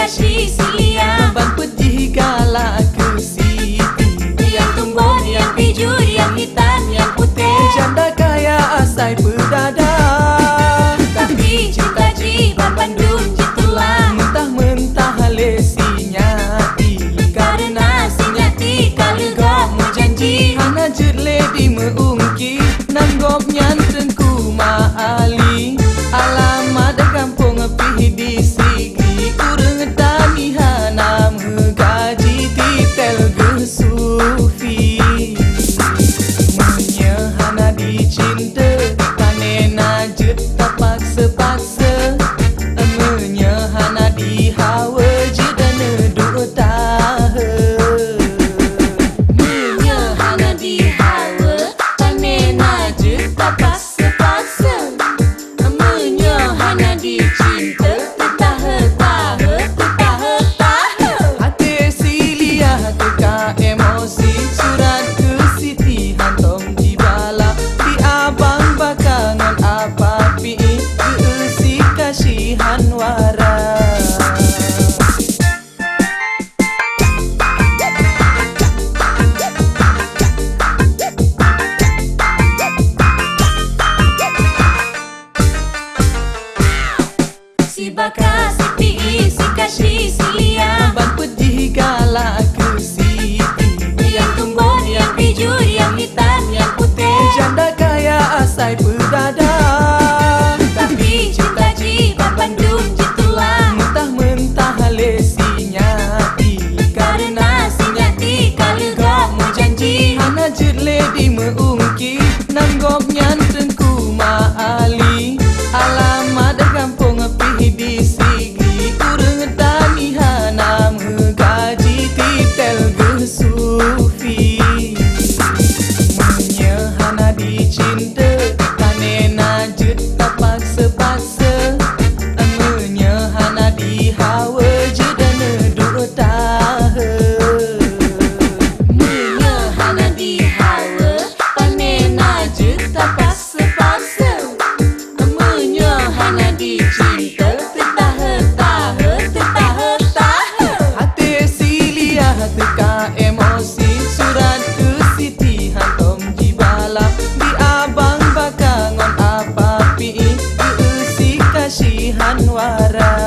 kasih silia Ban pedih galak ke siti, yang tumbon, yang pijur, yang hitam, yang putih. janda kaya asai pedada, Tapi cinta jiwa Bandung jitulah, mentah-mentah lesinya karena si nyati kalegok mau janji. hana jet lady meungki nanggop nyantengku maali alamat kampung pih di sigi urang tani hana mengaji titel gesufi munya hana dicinta kanena jet tak paksa-paksa munya hana dihawa jedana dua tahun Munya hana dihawa, tanena je tak paksa-paksa. Munya hana dicinta, tertaha-taha. hati silia teka emosi surat ke siti hantom di bala di abang bakangan apa pi keesi kasihan waras. Si baka, si pi, si kasih, si lia, Ban pedih galak ke siti, yang tumbon, yang pijur, yang hitam, yang putih. janda kaya asai pedada, Tapi cinta jiwa Bandung jitulah, mentah-mentah lesinya karena si nyati kalegok mau janji. hana jet lady meungki nanggop nyantengku maali alamat kampung pih di sigi urang tani hana mengaji titel gesufi munya hana dicinta kanena jet tak paksa-paksa munya hana dihawa jedana dua tahun Munya hana dihawa, panena je tak paksa-paksa. Munya hana dicinta, tertaha-taha. hati silia teka emosi surat ke siti hantom jibala di abang bakangon apa pi keesi kasihan waras.